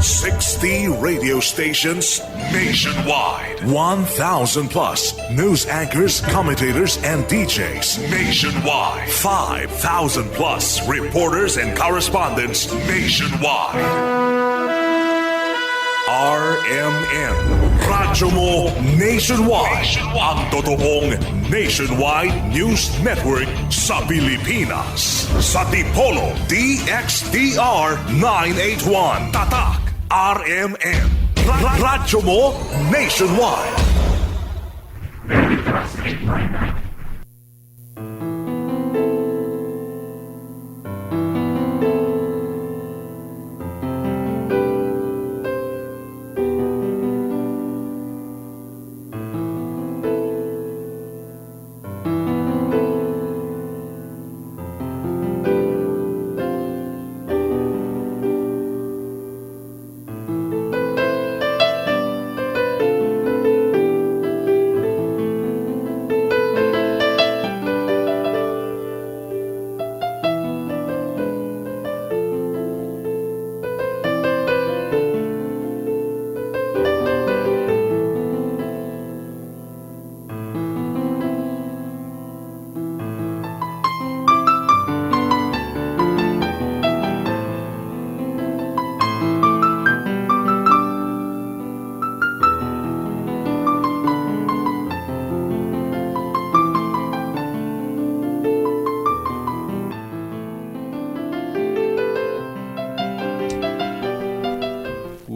60 radio stations nationwide. 1,000 plus news anchors, commentators, and DJs nationwide. 5,000 plus reporters and correspondents nationwide. RMN, Radyo Mo Nationwide. Ang totoong nationwide news network sa Pilipinas. Sa Tipolo, DXDR 981. Tatak, RMN. Radyo Mo Nationwide.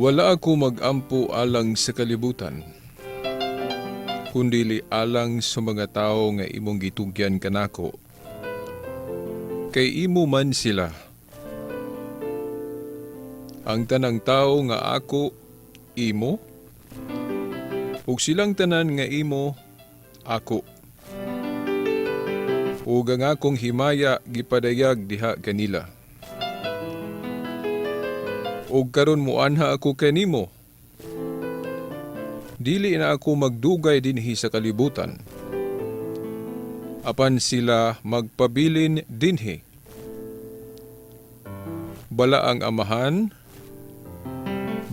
Wala ako mag-ampo alang sa kalibutan, kundili alang sa mga tao nga imong gitugyan kanako. Kay imo man sila. Ang tanang tao nga ako, imo, ug silang tanan nga imo, ako. Ug ang akong himaya gipadayag diha kanila. Og karon muanha ako kanimo. Dili na ako magdugay dinhi sa kalibutan. Apan sila magpabilin dinhi. Bala ang amahan,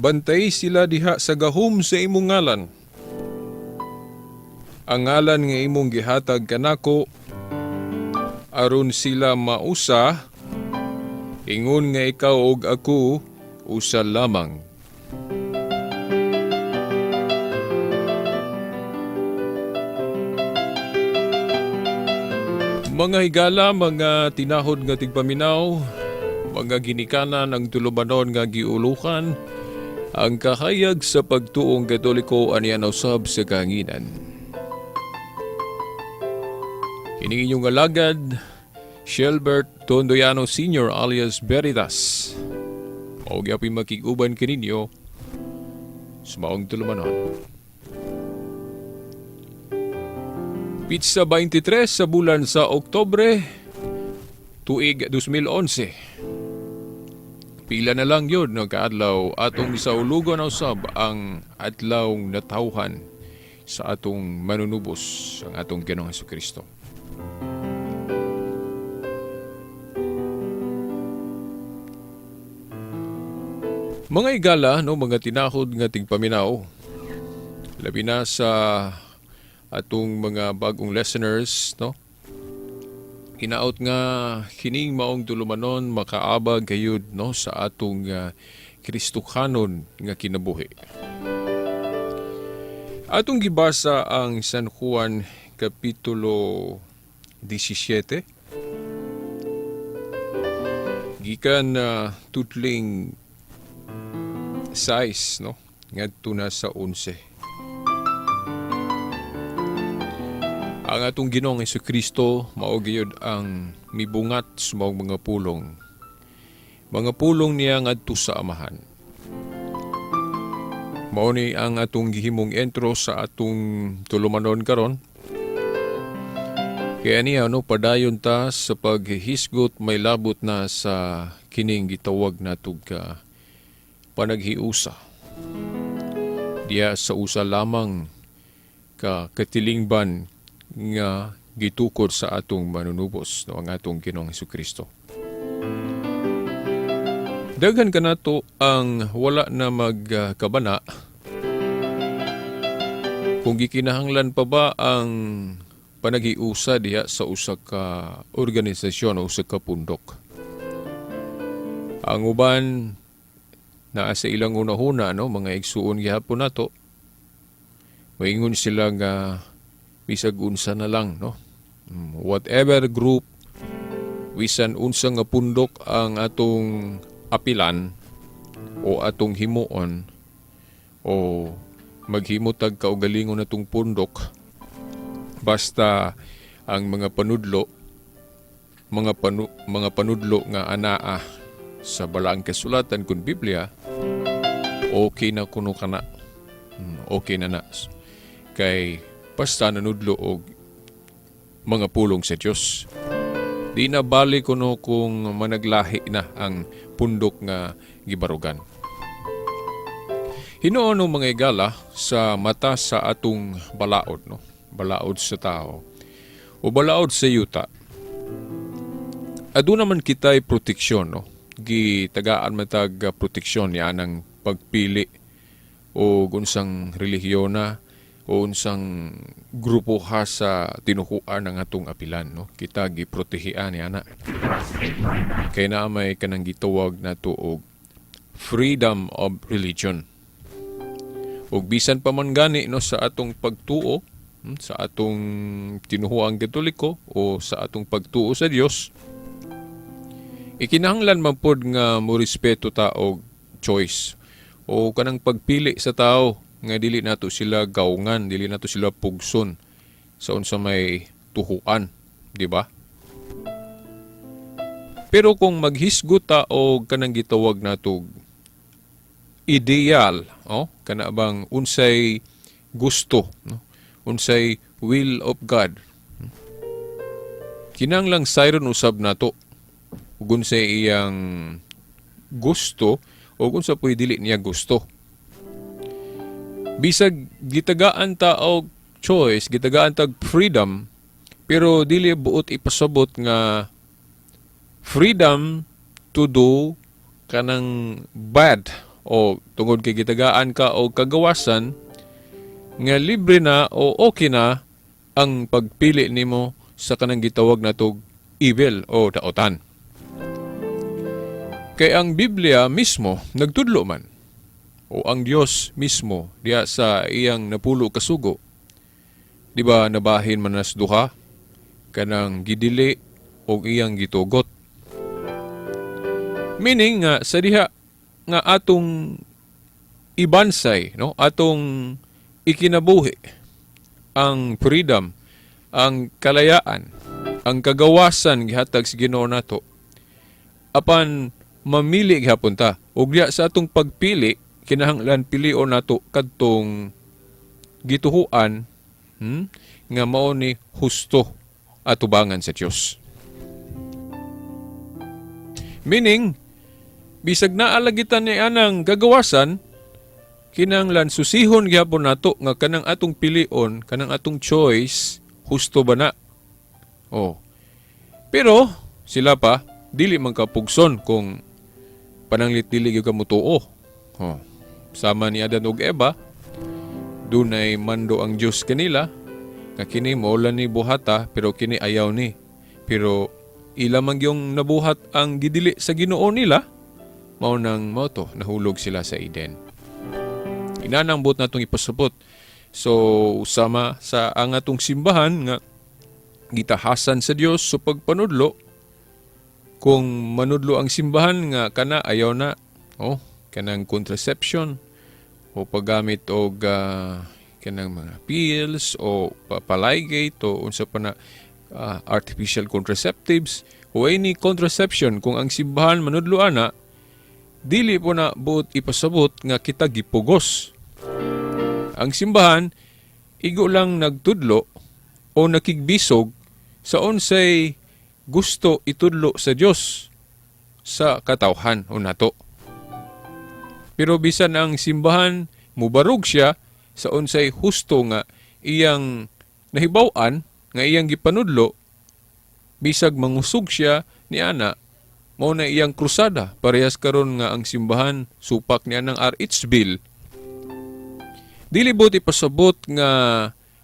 bantay sila diha sa gahom sa imong ngalan. Ang ngalan nga imong gihatag kanako, aron sila mausa, ingon nga ikaw og ako, usa lamang. Mga higala, mga tinahod nga tigpaminaw, mga ginikanan ang tulubanon nga giulukan, ang kahayag sa pagtuong Katoliko aniyan usab sa kahanginan. Kining inyong alagad, Shelbert Tondoyano Sr. alias Veritas. O gyapon makig-uban kaninyo sa maong tulumanon. Pizza 23 sa bulan sa Oktobre, tuig 2011. Pila na lang yun no, kaadlaw atong isaulugon na usab ang adlaw natawhan sa atong manunubos ang atong Ginoong Hesukristo. Mga igala, no, mga tinahod nga tigpaminaw, labi na sa atong mga bagong listeners, no? Hinaot nga kining maong tulumanon makaabag gayud no sa atong Kristohanon nga kinabuhi. Atong gibasa ang San Juan kapitulo 17. Gikan tutling 6, no? Ngadto na sa 11. Ang atong Ginoong Hesukristo mao gyud ang mibungat sa mga pulong. Mga pulong niya ngadto sa Amahan. Mao ni ang atong gihimong intro sa atong tulumanon karon. Kaya niya no padayon ta sa paghisgot may labot na sa kining gitawag natug ka panaghiusa. Diya sa usa lamang ka katilingban nga gitukod sa atong manunubos no ang atong Ginoong Hesukristo. Daghan ka na to ang wala na magkabana kung gikinahanglan pa ba ang panagiusa diha sa usa ka organisasyon o usa ka pundok. Ang uban naa sa ilang unahuna, no, mga igsuon gihapon nato, moingon sila nga bisag unsa na lang, no, whatever group, bisan unsa nga pundok ang atong apilan o atong himuon o maghimutag kaugalingon natong pundok, basta ang mga panudlo mga panudlo nga anaa sa balaang kasulatan kun Biblia, okay na kuno kana. Okay na. Kay basta nanudlo og mga pulong sa Dios. Di na bali kuno kung managlahi na ang pundok nga gibarugan. Hinuon ng mga igala sa mata sa atong balaod, no? Balaod sa tao o balaod sa yuta. Adu naman kita'y proteksyon, no? Gitagaan matag proteksyon niya ng pagpili o unsang relihiyon na o unsang grupo ha sa tinukuan ng atong apilan, no? Kita giprotehian niya na. Kaya na may kanang gitawag na tuog freedom of religion. O bisan pa man gani, no, sa atong pagtuo, sa atong tinuhuang Katoliko o sa atong pagtuo sa Dios, ikinahanglan man pod nga mo respeto ta og choice o kanang pagpili sa tao nga dili nato sila gaungan, dili nato sila pugson sa unsa may tuhuan, di ba? Pero kung maghisgot ta og kanang gitawag natog ideal, kana bang unsay gusto, no? Unsay will of God. Kinahanglang sayron usab nato ug unsay iyang gusto o unsa puy dili niya gusto. Bisag gitagaan ta og choice, gitagaan ta og freedom, pero dili buot ipasabot nga freedom to do kanang bad o tungod kay gitagaan ka og kagawasan nga libre na o okay na ang pagpili nimo sa kanang gitawag natog evil o daotan. Kay ang Biblia mismo nagtudlo man o ang Dios mismo diya sa iyang napulo kasugo, di ba nabahin man nas duha kanang gidili o iyang gitugot. Meaning nga sa diha nga atong ibansay, no, atong ikinabuhi ang freedom, ang kalayaan, ang kagawasan gihatag sa Ginoo nato. Apan mamili gihapon ta ug diya sa atong pagpili kinahanglan pilion nato kadtong gituhuan nga mao ni husto at tubangan sa Dios. Meaning bisag naalagitan ni anang gagawasan, kinahanglan susihon gyapon nato nga kanang atong pilion, kanang atong choice husto ba na. Pero sila pa dili man kapugson kung pananglit-dili gyud ka mutuo. Sama ni Adan ug Eva, dunay mando ang Dios kanila nga kini maulan ni buhata pero kini ayaw ni. Pero ila man yung nabuhat ang gidili sa Ginoo nila, mao nang moto nahulog sila sa Eden. Inanambot natong ipasabot. So usama sa ang atong simbahan nga gitahasan sa Dios sa pagpanudlo. Kung manudlo ang simbahan nga kana ayaw na, kanang contraception o paggamit og kanang mga pills o palaygate o unsa pa na artificial contraceptives o any contraception, kung ang simbahan manudlo ana, dili po na buot ipasabot nga kita gipugos. Ang simbahan igo lang nagtudlo o nakigbisog sa unsay gusto itudlo sa Dios sa katawhan o nato. Pero bisan ang simbahan mubarog siya sa unsay husto nga iyang nahibaw-an nga iyang gipanudlo, bisag mangusog siya ni ana, mao na iyang krusada. Parehas karon nga ang simbahan supak niya ng RH bill. Dili bot ipasabot nga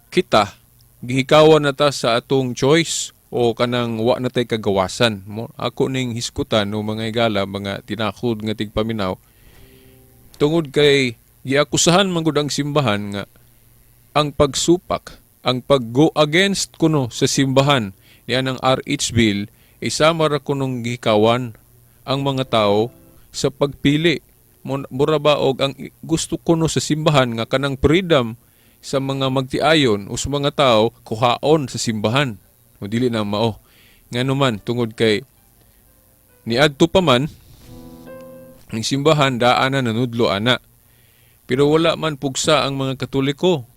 kita gihikawan na ta sa atong choice o kanang wa na tay kagawasan. Ako ning hiskutan o mga igala, mga tinakod nga tigpaminaw, tungod kay giakusahan man gud ang simbahan nga ang pagsupak, ang pag-go against kuno sa simbahan niya ng RH bill, isama ra kunong gihikawan ang mga tao sa pagpili. Mura ba og ang gusto kuno sa simbahan nga kanang freedom sa mga magtiayon o sa mga tao kuhaon sa simbahan. O dili na mao. Nga naman tungod kay niadto pa man ang simbahan daan na nanudlo ana. Pero wala man pugsa ang mga Katoliko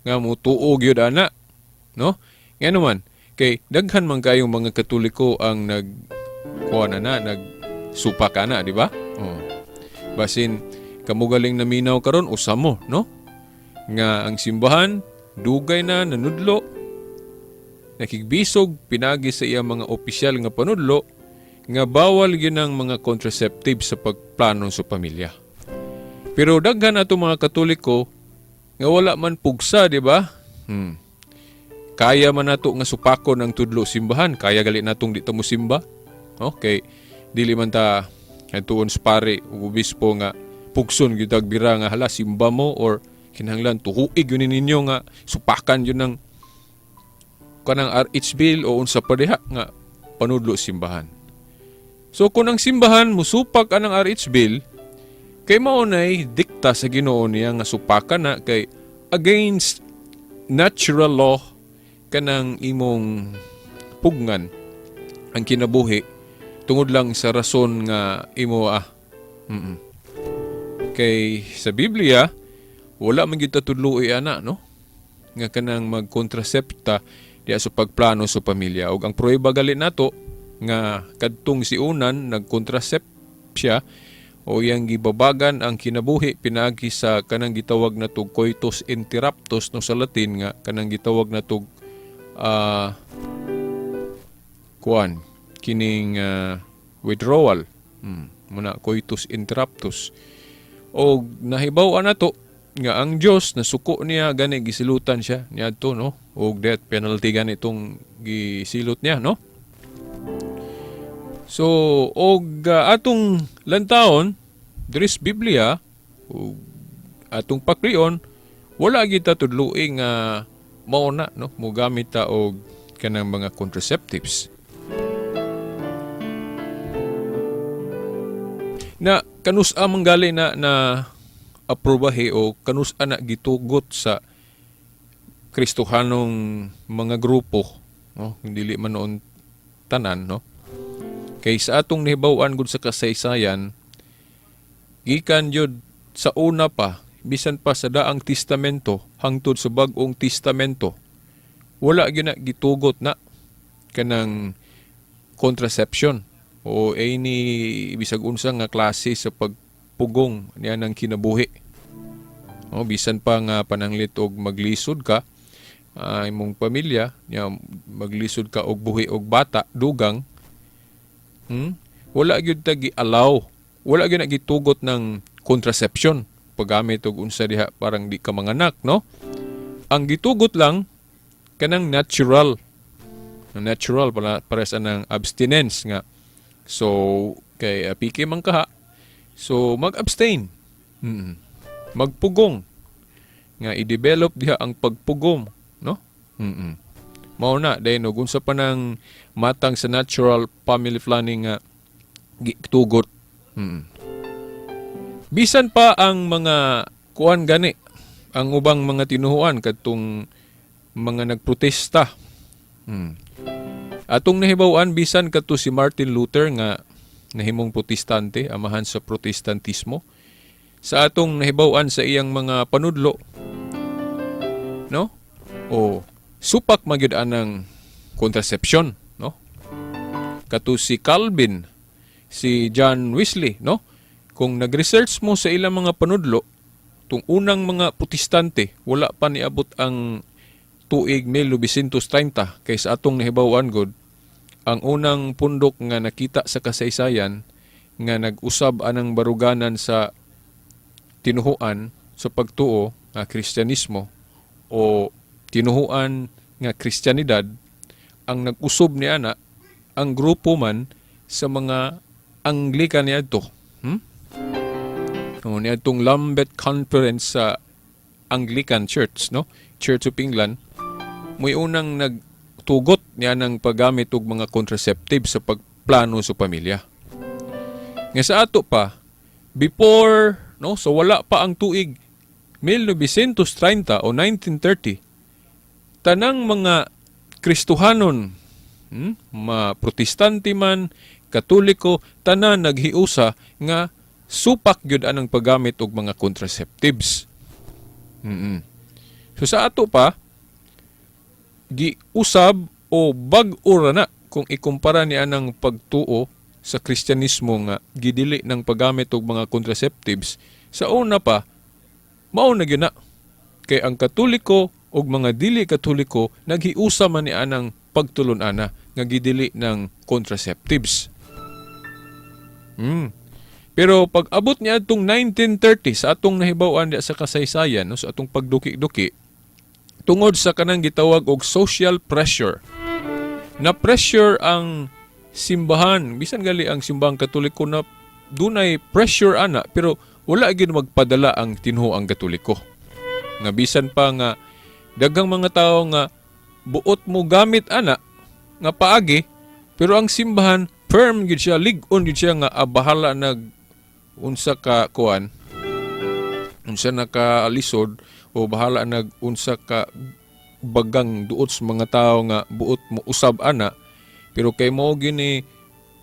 nga mutuog yun ana. No? Nga naman, kay daghan man kayong mga Katoliko ang nagsupak ana, di ba? Oh. Basin, kamugaling naminaw karon usamo, no? Nga ang simbahan, dugay na nanudlo, nakigbisog, pinagi sa iyang mga opisyal nga panudlo, nga bawal yun ang mga contraceptive sa pagplano sa pamilya. Pero daghan ato mga Katoliko nga wala man pugsa, di ba? Kaya man nato nga supakon ang tudlo simbahan, kaya gali natong di ta mo simba. Okay, dili man ta tuon sa pare ug obispo nga pugson gyud bira nga hala simba mo or kinahanglan tuhuig yun ninyo nga supakan yun ng kanang RH bill o unsa pa diha nga panudlo simbahan. So kung ang simbahan musupak anang RH bill, kay mao nay dikta sa Ginoo niya nga supakan na kay against natural law kanang imong pugngan ang kinabuhi tungod lang sa rason nga imo Kay sa Biblia wala man gyud tudluoy ana, no? Nga kanang magkontrasepta diya sa pagplano sa pamilya. Og ang pruweba gali nato nga kadtong si Unan nagkontrasept siya o yang gibabagan ang kinabuhi pinagi sa kanang gitawag na tug coitus interruptus no sa Latin nga kanang gitawag na tug kining withdrawal. Muna coitus interruptus. O nahibaw nato nga ang Dios nasuko niya gani gisilutan siya niadto, no? Og death penalty gani itong gisilot niya, no? So og atong lantaon diri sa Biblia og atong pakrion wala kita tudluing nga mao na, no? Mogamit ta og kanang mga contraceptives. Na kanus-a manggali na aprobahe o kanus-a na gitugot sa Kristohanong mga grupo, no? Dili man noon tanan, no? Kay sa atong nahibaw-an gud sa kasaysayan, gikan jud sa una pa, bisan pa sa daang testamento hangtod sa bag-ong testamento, wala gyud na gitugot na kanang contraception o any bisag unsa nga klase sa pagpugong niya ng kinabuhi. O bisan pa nga pananglit og maglisod ka imong pamilya, niya maglisod ka og buhi og bata dugang, wala gyud ta gi-allow, wala gyud na gitugot ng contraception paggamit og unsa diha parang di ka manganak, no? Ang gitugot lang kanang natural para sa nang abstinence nga. So, kay piki man kaha. So, mag-abstain. Magpugong. Nga i-develop diha ang pagpugong, no? Mao na dahil no, unsa pa nang matang sa natural family planning nga tugot. Bisan pa ang mga kuan gani, ang ubang mga tinuhuan kadtong mga nagprotesta. Atong nahibaw-an bisan kadto si Martin Luther nga nahimong protestante, amahan sa protestantismo. Sa atong nahibaw-an sa iyang mga panudlo, no? O supak magyud anang contraception, no? Kadto si Calvin, si John Wesley, no? Kung nag-research mo sa ilang mga panudlo, tung unang mga protestante, wala pa niabot ang tuig 1930 kaysa atong nahibaw-an gud ang unang pundok nga nakita sa kasaysayan nga nag-usab anang baruganan sa tinuhuan sa pagtuo nga Kristyanismo o tinuhuan nga Kristyanidad, ang nag-usob ni ana ang grupo man sa mga Anglican niadto. O niadtong Lambeth Conference sa Anglican Church, no? Church of England, may unang nagtugot niya ng paggamit og mga contraceptive sa pagplano sa pamilya. Nga sa ato pa, before, no, so wala pa ang tuig 1930 o 1930, tanang mga Kristohanon, mga Protestante man, Katoliko, tanan naghiusa nga supak gyud anang paggamit og mga contraceptives. So sa ato pa, giusab o bag-o ra na kung ikumpara ni anang pagtuo sa Kristyanismo nga gidili ng paggamit og mga contraceptives. Sa una pa, mao na gyud na. Kay ang Katoliko og mga dili Katoliko naghiusa man ni anang pagtulon-ana nga gidili ng contraceptives. Pero pag abot niya atong 1930 sa atong nahibaw-an sa kasaysayan, no, sa atong pagduki-duki, tungod sa kanang gitawag og social pressure. Na pressure ang simbahan, bisan gali ang simbahang Katoliko na dunay pressure ana, pero wala gyud magpadala ang tinuoang Katoliko. Nga bisan pa nga daghang mga tawo nga buot mo gamit ana nga paagi, pero ang simbahan firm gyud siya, lig-on gyud siya nga bahala nag unsa ka kuan, unsa nakaalisod o bahala nag unsa ka bagang duot sa mga tawo nga buot mo usab ana, pero kay mao gini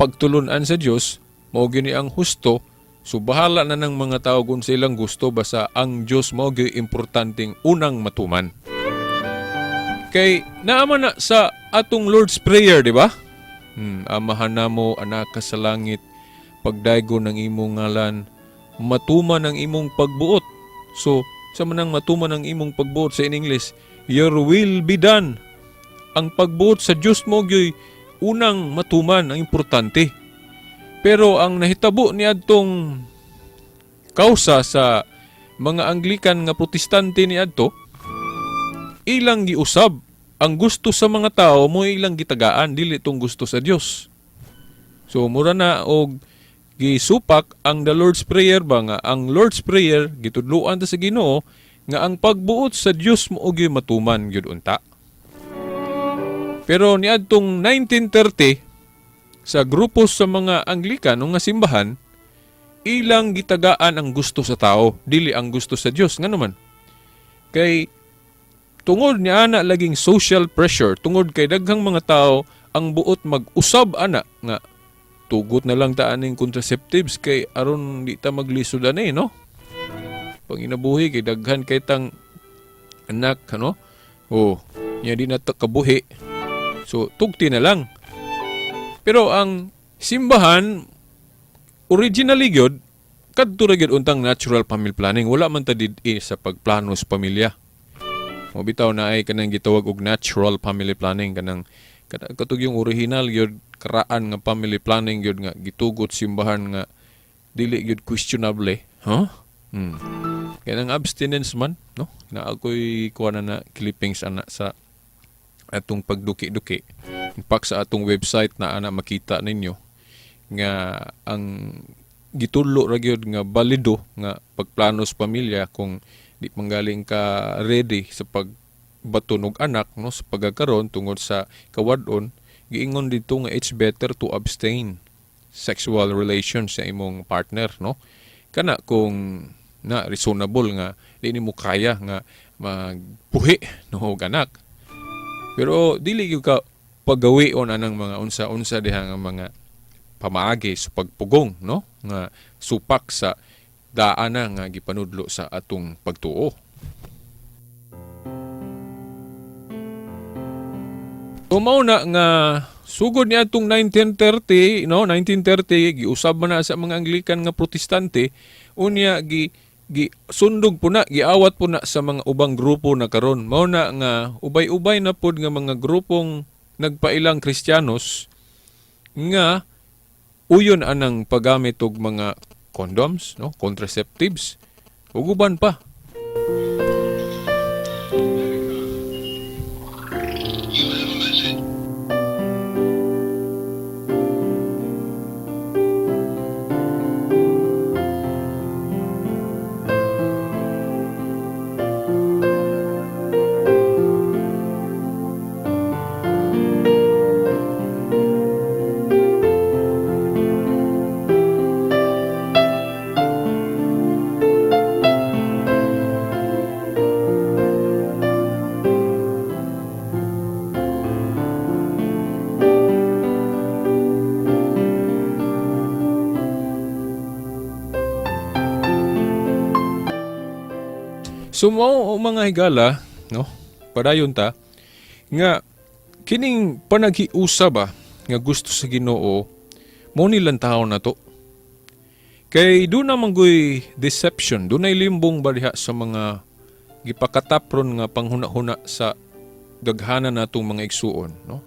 pagtulunan sa Dios, mao gini ang husto. So bahala na ng mga tao kung sa ilang gusto, basta ang Diyos mao gyud importanteng unang matuman. Kay naaman na sa atong Lord's Prayer, di ba? Amahan namo anak ka sa langit, pagdaygo ng imong ngalan, matuman ang imong pagbuot. So sa manang matuman ang imong pagbuot sa in English, your will be done. Ang pagbuot sa Diyos mo gyud unang matuman, ang importante. Pero ang nahitabo niadtong kausa sa mga Anglican nga Protestante niadto, ilang giusab ang gusto sa mga tao mo ilang gitagaan, dili tong gusto sa Dios. So mura na og gisupak ang the Lord's Prayer ba nga ang Lord's Prayer gitudloan ta sa Ginoo nga ang pagbuot sa Dios mo og matuman gyud unta. Pero niadtong 1930 sa grupo sa mga Anglican nga simbahan, ilang gitagaan ang gusto sa tao, dili ang gusto sa Dios. Nga naman, kay tungod ni ana laging social pressure, tungod kay daghang mga tao ang buot mag-usab ana nga tugot na lang ta aning contraceptives kay aron di ta maglisod ani, no? Panginabuhi kay daghan kay tang anak, ano? Nya di na ta kabuhi. So tugti na lang. Pero ang simbahan originally gyud kadto ra gyud untang natural family planning, wala man ta did sa pagplano sa pamilya. Mo bitaw na ay kanang gitawag og natural family planning, kanang katug yung original gyud karaan nga family planning gyud nga gitugot simbahan nga dili gyud questionable, kaya nang abstinence man, no, na ako'y kuha na clippings ana sa atong pagduki-duki. In fact, sa atong website na ana makita ninyo nga ang gitulo ra gyud nga balido nga pagplano sa pamilya kung di manggaling ka ready sa pagbatunog anak, no, sa pagkakaroon tungod sa kawadon, giingon dito nga it's better to abstain sexual relations sa imong partner, no, kana kung na reasonable nga di nimo kaya nga magpuhi no og anak. Pero dili gyud ka pagawion anang mga unsa-unsa diha nga mga pamaagi sa pagpugong, no, nga supak sa daana nga gipanudlo sa atong pagtuo. Mao na nga sugod ni atong 1930, no, 1930 giusab man na sa mga Anglican nga Protestante, unya sundog po na, giawat po na sa mga ubang grupo na karon. Mao na nga ubay-ubay na pod nga mga grupong nagpailang Kristiyanos nga uyon anang paggamit og mga condoms, no, contraceptives, ug uban pa. So mao mga higala, no, padayon ta nga kining panaghiusa ba nga gusto sa Ginoo mo nilang tao na to. Kay doon naman goy deception, doon ay limbong baliha sa mga gipakatapron nga panghuna-huna sa daghanan natong mga igsuon, no?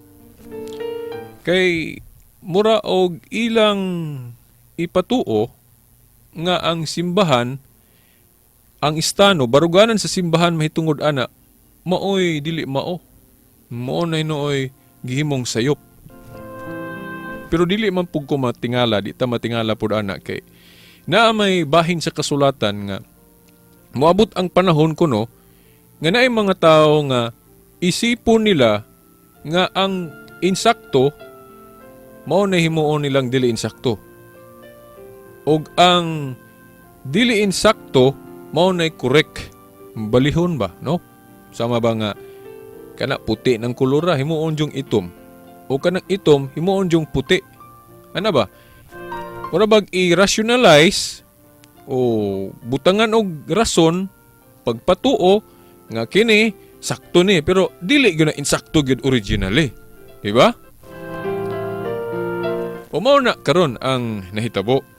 Kay mura og ilang ipatuo nga ang simbahan, ang istano, baruganan sa simbahan mahitungod ana, maoy dili mao. Mao na nooy gihimong sayop. Pero dili man pug ko matingala, di ta matingala pud ana kay naa may bahin sa kasulatan nga moabot ang panahon kuno nga naay mga tao nga isipon nila nga ang insakto mao na himuon nilang dili insakto. Og ang dili insakto mao na'y correct. Balihon ba, no? Sama ba nga kana puti ng kulura himuon jung itom o kanang itom himuon jung puti. Ano ba? Ora bag i-rationalize o butangan og rason pagpatuo nga kini sakto ni pero dili gyud na insakto gyud originally. Di ba? O mao na karon ang nahitabo.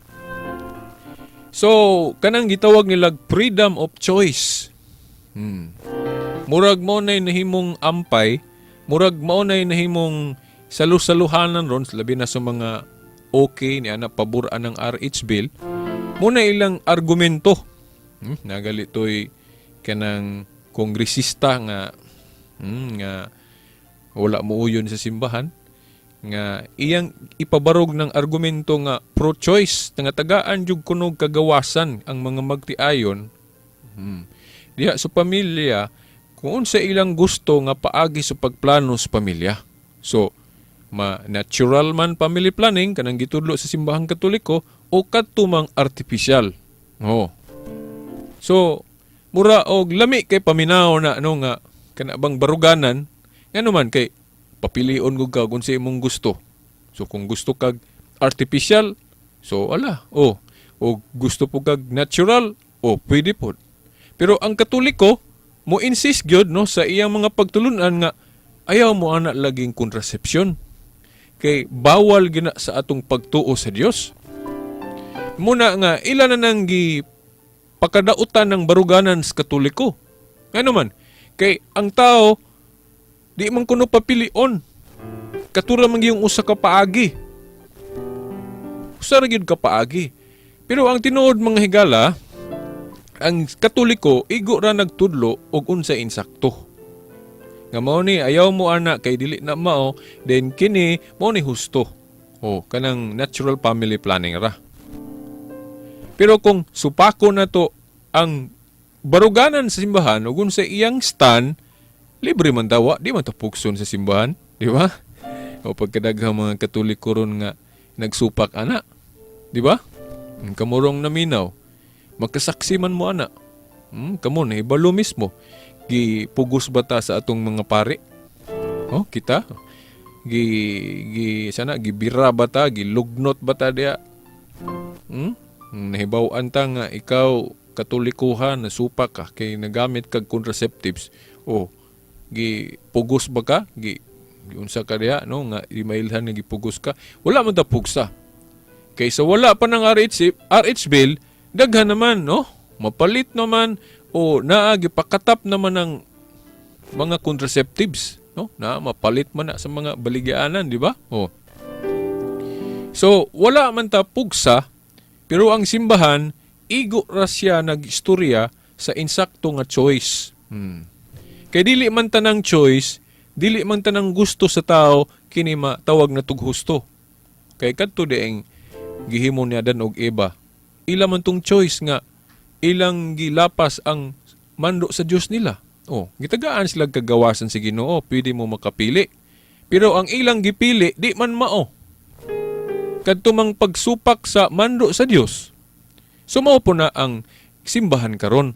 So, kanang gitawag nila freedom of choice. Murag mo na nahimong ampay, murag mo na nahimong salusaluhanan ron, labi na sa mga okay ni ana paboran ng RH bill, muna ilang argumento. Nagalito'y kanang kongresista nga wala mo uyon sa simbahan, nga iyang ipabarog ng argumento nga pro-choice nga tagaan jud kunog kagawasan ang mga magtiayon diha sa pamilya kung unsa ilang gusto nga paagi sa pagplano sa pamilya. So natural man family planning kanang gitudlo sa simbahang Katoliko o kadtumang artificial. So mura og lami kay paminaw na ano nga kanabang baruganan ngano man kay papilion ko ka kung sa imong gusto. So kung gusto kag artificial, so o gusto po kag natural, pwede po. Pero ang Katoliko, mo insist gyud no sa iyang mga pagtulunan nga ayaw mo ana laging kontrasepsyon. Kay bawal gina sa atong pagtuo sa Dios. Muna nga ilan na nang pakadautan ng baruganan sa Katoliko. Ano man, kay ang tao di man kuno papilion. Katura man yung usa ka paagi. Usa ra gyud ka paagi. Pero ang tinuod mga higala, ang Katoliko igo ra nagtudlo og unsa insakto. Nga mao ni ayaw mo ana kay dili na mao, then kini mao ni husto. Kanang natural family planning ra. Pero kung supako na to ang baruganan sa simbahan ug unsa iyang stand, libre man daw, di man tapukson sa simbahan, di ba? O pagkadaghang mga Katoliko ron nga nagsupak ana, di ba? Kamurong naminaw, magkasaksi man mo ana. Kamo na ibalo mismo, gipugos bata sa atong mga pare. Kita gibira bata, gilugnot bata dia. Nahibaw-an ta nga ikaw Katolikuhan na supak ka kay nagamit kag contraceptives. Gipugos ba ka? Unsa ka diha no nga imailhan nga gipugos ka? Wala man ta pugsa. Kaysa wala pa ng RH bill, daghan naman no. Mapalit naman o naa gipakatap naman ng mga contraceptives, no? Na mapalit man na sa mga baligyanan, di ba? So, wala man ta pugsa, pero ang simbahan, igo ra siya nag-istorya sa insakto nga choice. Kay dili man tanang choice, dili man tanang gusto sa tao, kini matawag na tughusto. Kay kadto deeng gihimo niya dan og iba. Ila man tong choice nga, ilang gilapas ang mando sa Dios nila. Gitagaan sila kagawasan sa Ginoo, pwede mo makapili. Pero ang ilang gipili, di man mao. Kadto mang pagsupak sa mando sa Dios. So mao po na ang simbahan karon.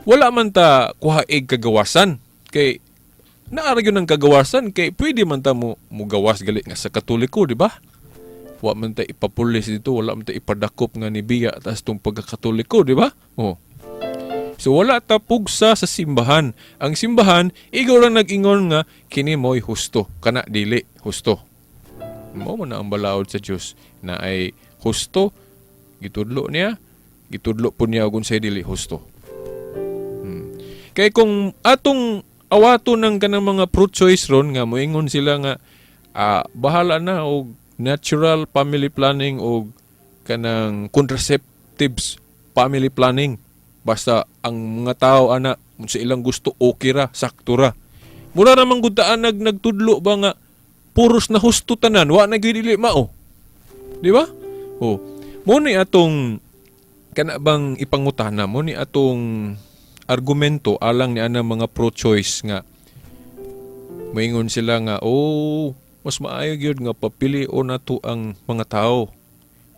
Wala man ta kuhaig kagawasan kay naaragyo ng kagawasan kay pwede man ta mo gawas gali nga sa Katoliko, di ba? Wa man ta ipapulis dito, wala man ta ipadakop nga ni biya tas tong pagkakatoliko, di ba? So wala ta pugsa sa simbahan. Ang simbahan, igaw lang nag-ingon nga, kini mo'y husto. Kana dili, husto. Mao man na ang balaod sa Diyos na ay husto, gitudlo niya, gitudlo po niya kung say dili husto. Kaya kung atong awato ng kanang mga pro-choice ron nga, moingon sila nga, bahala na o natural family planning o kanang contraceptives family planning. Basta ang mga tao ana sa ilang gusto okay ra, sakto ra. Mura namang gudaan nagtudlo ba nga puros na husto tanan, wa na gyud dili mao. Di ba? Mo ni atong kana bang ipangutana mo ni atong argumento alang ni ana mga pro-choice nga moingon sila nga mas maayo gyud nga papili o nato ang mga tao.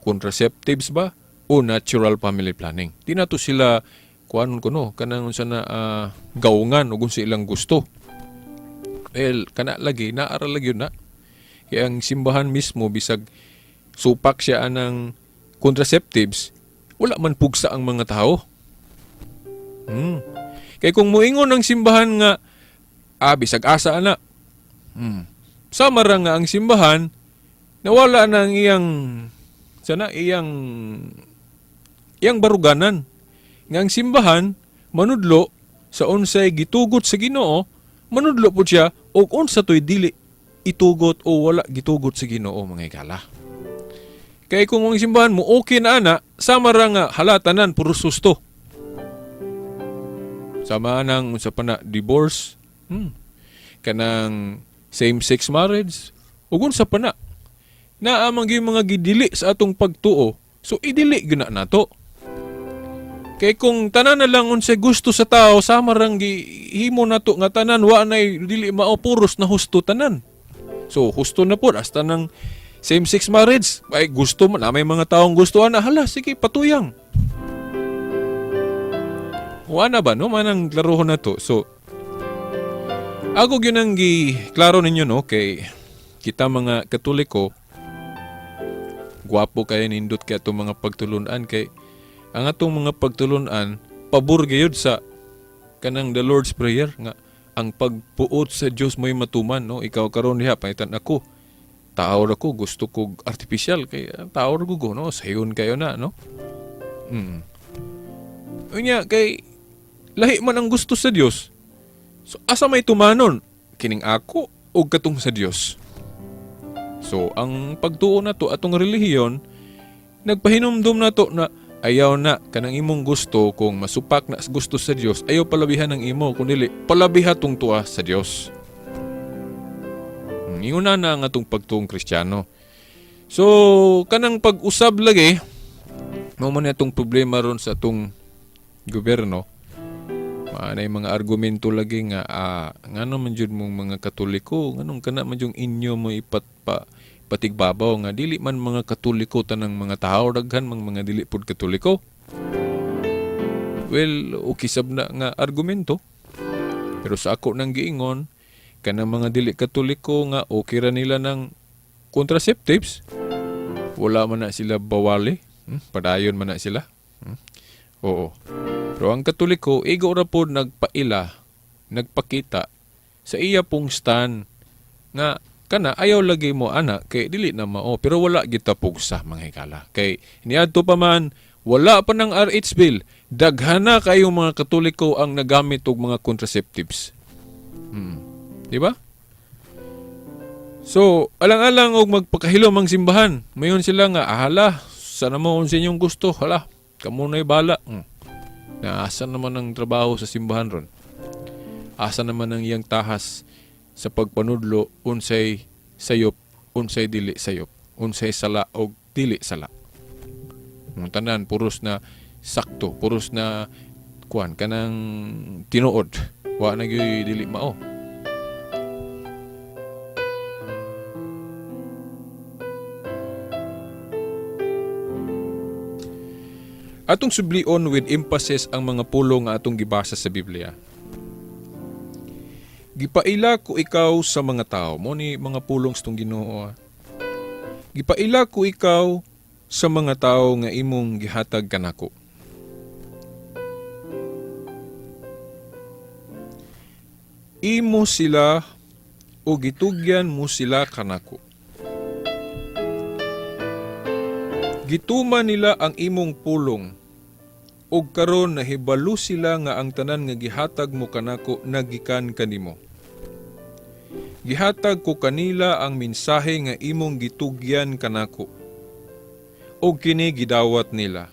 Contraceptives ba? O natural family planning. Di na to sila kuanon kuno kanang unsa na gaungan ug sa ilang gusto. Kana lagi naara lagi na. Kaya ang simbahan mismo bisag supak siya anang contraceptives, wala man pugsa ang mga tao. Kaya kung moingon ang simbahan nga bisag asa ana. Sama ra nga ang simbahan nawala na ang iyang baruganan. Nga ang simbahan, manudlo sa unsay gitugot sa Ginoo, manudlo po siya o unsa to'y dili itugot o wala gitugot sa Ginoo, mga ikala. Kaya kung ang simbahan mo okay na ana, sama ra nga halatanan puro susto. Sama nang unsa pa na divorce, kanang same-sex marriage, ug unsa pa na. Naamang yung mga gidili sa atong pagtuo, so idili gina nato. Kay kung tanan na lang unsay gusto sa tao, sama rang gihimo nato nga tanan wa nay dili mao puros na husto tanan. So husto na po hasta nang same-sex marriage. Ay gusto mo na may mga taong gusto ana, hala sige patuyang. Wa na ba no manang klarohon na to. So ako gyud ang giklaro ninyo no kay kita mga Katoliko guwapo kayo nindot kay atong mga pagtulunan kay ang atong mga pagtulunan pabor gayud sa kanang the Lord's Prayer nga ang pagpuot sa Dios mo'y matuman no. Ikaw karon diha pangitan ako. Taor ako gusto ko artificial kay taor ko no sayon kayo na no. Unya kay lahi man ang gusto sa Dios. So asa may tumanon kining ako o katong sa Dios. So, ang pagtuo na to atong relihiyon, nagpahinumdum na to na ayaw na kanang imong gusto kung masupak na gusto sa Dios, ayaw palabihan ng imo kundi palabiha tong tuwa sa Dios. Inguna na ang atong pagtuong Kristiyano. So, kanang pag-usab lagi, mo man atong problema ron sa atong gobyerno. Maanay mga argumento lagi nga ngano man jud mong mga Katoliko, nganong kana man jud inyo mo patigbabaw nga dili man mga Katoliko tanang mga tao daghan mga dili pud Katoliko. Well, okay sab na nga argumento. Pero sa ako nang giingon kanang mga dili Katoliko nga okay ra nila ng contraceptives. Wala man na sila bawali, padayon man na sila. Oo. Pero ang Katoliko, igo ra po nagpakita sa iya pong stand nga kana ayaw lagi mo ana kay dili na mao pero wala kita pugsa mga higala. Kay niadto pa man wala pa ng RH bill, daghana kayong mga Katoliko ang nagamit og mga contraceptives. Di ba? So, alang-alang og magpakahilom ang simbahan. Mayon sila nga, ahala, sana mo kung sa inyong gusto. Hala, kamo na'y bala. Asa naman ang trabaho sa simbahan ron? Asa naman ang iyang tahas sa pagpanudlo unsay sayop, unsay dili sayop, unsay sala og dili sala. Ang tanan puros na sakto, puros na kuan kanang tinuod. Wa na gyud dili mao. Atong sublion with emphasis ang mga pulong nga atong gibasa sa Biblia. Gipaila ko ikaw sa mga tao. Mo ni mga pulong sa itong Ginoo. Gipaila ko ikaw sa mga tao nga imong gihatag kanako. Imo sila o gitugyan mo sila kanako. Gituman nila ang imong pulong ug karon nahibalo sila nga ang tanan nga gihatag mo kanako nagikan kanimo. Gihatag ko kanila ang mensahe nga imong gitugyan kanako. Og kini gidawat nila.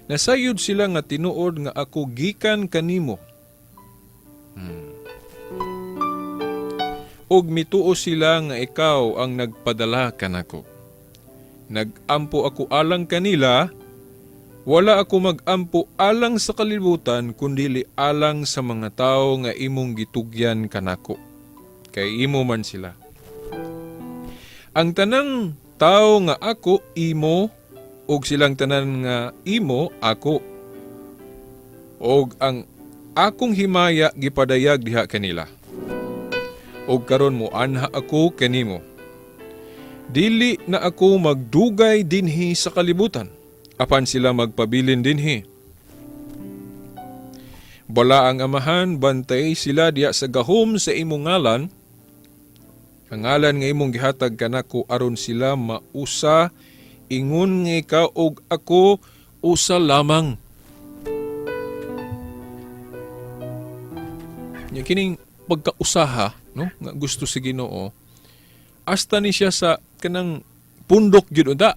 Nasayod sila nga tinuod nga ako gikan kanimo. Og mituo sila nga ikaw ang nagpadala kanako. Nagampo ako alang kanila, wala ako magampo alang sa kalibutan, kundili alang sa mga tao nga imong gitugyan kanako. Kay imo man sila. Ang tanang tao nga ako, imo, og silang tanan nga imo, ako. Og ang akong himaya gipadayag diha kanila. Og karon mo anha ako kanimo. Dili na ako magdugay dinhi sa kalibutan, apan sila magpabilin dinhi. Bala ang amahan, bantay sila diya sa gahom sa imong ngalan, ang ngalan nga imong gihatag kanako aron sila mausa, ingon nga ikaw og ako usa lamang. Nya kining pagkausaha, no, nga gusto sa Ginoo, hasta ni siya sa kanang pundok gyud unta.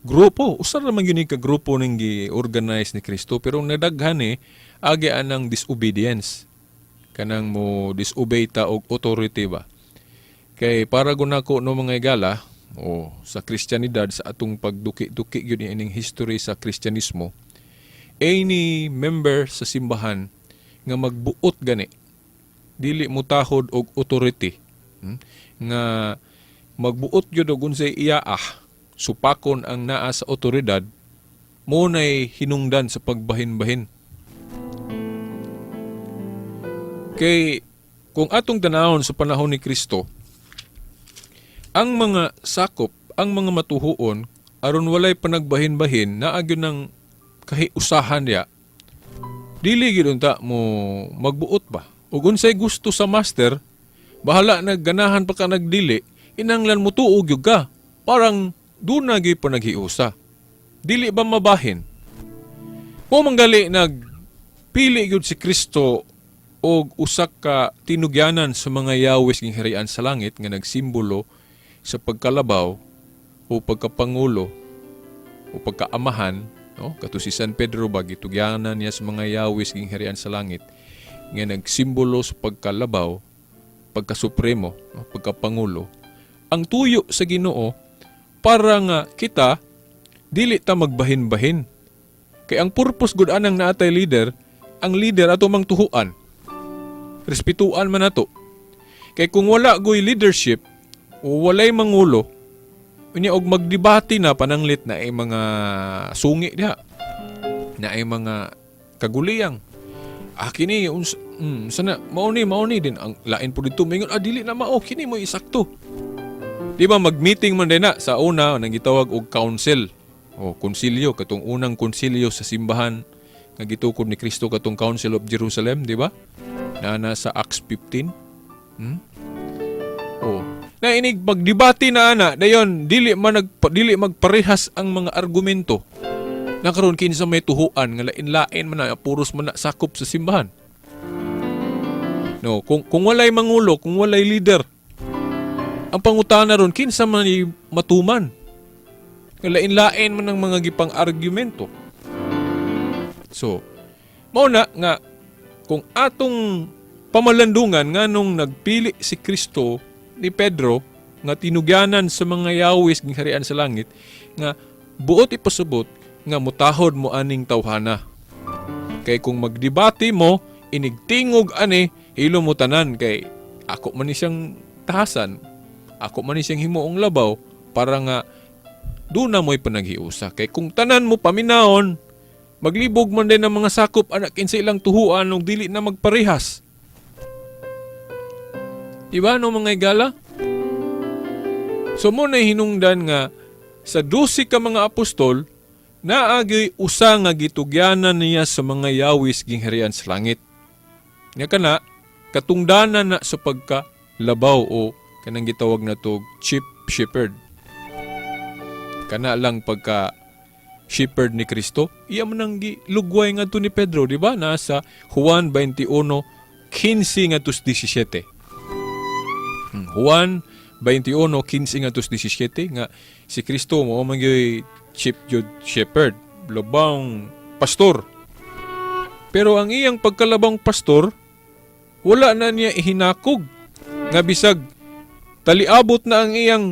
Grupo, usa ra man gyud ka grupo ning gi-organize ni Kristo, pero nadaghan agi anang disobedience. Kanang mo disobey ta og authority ba. Kay para gunako no mga igala o sa Kristiyanidad sa atong pagduki-duki gyud ining history sa Kristyanismo, any member sa simbahan nga magbuot gani dili mutahod og authority, nga magbuot gyud og unsay iyaah, supakon ang naa sa otoridad, mo nay hinungdan sa pagbahin-bahin. Kay kung atong tanawon sa panahon ni Kristo, ang mga sakop, ang mga matuhuon aron walay panagbahin-bahin, naa gyud ng kahiusahan diya. Dili gyud unta mo magbuot ba? Ug unsay gusto sa master, bahala nagganahan pa ka nagdili, inanglan mo tuog yung ka. Parang doon na pa naghiusa. Dili ba mabahin? Kung manggali nagpili yun si Kristo o usak ka tinugyanan sa mga yawis ng harian sa langit nga nagsimbolo sa pagkalabaw o pagkapangulo o pagkaamahan, no? Kato si San Pedro ba, gitugyanan niya sa mga yawis ng harian sa langit nga nagsimbolo sa pagkalabaw, pagkasupremo, no? Pagkapangulo. Ang tuyo sa Ginoo para nga kita dili ta magbahin-bahin. Kay ang purpose gud anang naatay leader, ang leader ato mang tuhuan. Respetuan man nato. Kay kung wala goy leadership o walay mangulo, unya og magdebate na pananglit na ay mga sungi diha. Na ay mga kaguliyang. Kini sana mauni din ang lain po dito mingon dili na mao kini mo isakto. Di ba mag-meeting man din na sa una nang gitawag og council o konsilyo katong unang konsilyo sa simbahan nga gitukod ni Kristo katong Council of Jerusalem, di ba? Na nasa Acts 15. Na inig magdebate na ana dayon dili magparehas ang mga argumento. Nakaroon kinsa may tuhuan nga lain-lain man na puros man na sakop sa simbahan. No, kung walay mangulo, kung walay leader, Ang pangutana ron, kinsa man matuman. Lain-lain man ng mga gipang argumento. So, mauna nga, kung atong pamalandungan nga nung nagpili si Kristo ni Pedro, nga tinugyanan sa mga yawis ng harian sa langit, nga buot ipasubot, nga mutahod mo aning tawhana. Kay kung magdebate mo, inigtingog ani, hilo mo tanan, kay ako man ni siyang tahasan, ako man ni siyang himuong labaw, para nga doon na mo'y panaghiusa. Kay kung tanan mo paminaon, maglibog man din ang mga sakop anak kinsa ilang tuhuan nung dili na magparehas. Diba no mga igala? So mo na hinungdan nga sa 12 ka mga apostol naagi usa nga gitugyanan niya sa mga yawis gingharian sa langit. Nya kana katungdanan na sa pagkalabaw o kanang gitawag na to chief shepherd. Kana lang pagka shepherd ni Kristo, iya man ang gilugway nga to ni Pedro, di ba? Nasa Juan 21:15 nga tus 17. Juan 21:15 nga tus 17 nga si Kristo mo man gyud chief shepherd, labang pastor. Pero ang iyang pagkalabang pastor, wala na niya ihinakog nga bisag taliabot na ang iyang